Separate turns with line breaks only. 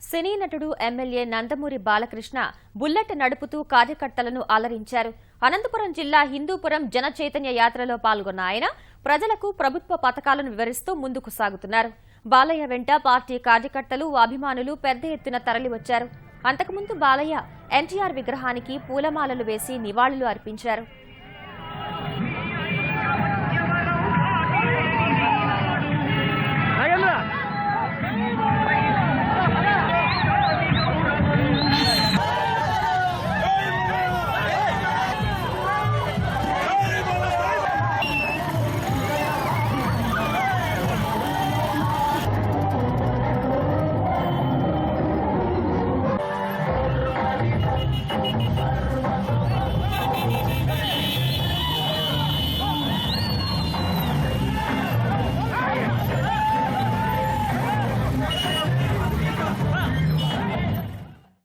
సినీ నటుడు MLA Nandamuri Balakrishna bullet నడుపుతూ కార్యకర్తలను అలరించారు. అనంతపురం జిల్లా హిందూపురం జన చైతన్య యాత్రలో పాల్గొన్న ఆయన ప్రజలకు ప్రభుత్వ పథకాలను వివరిస్తూ ముందుకు సాగుతున్నారు. బాలయ్య వెంట పార్టీ కార్యకర్తలు, అభిమానులు పెద్ద ఎత్తున తరలివచ్చారు. అంతకుముందు బాలయ్య ఎన్టీఆర్ విగ్రహానికి పూలమాలలు వేసి నివాళులు అర్పించారు.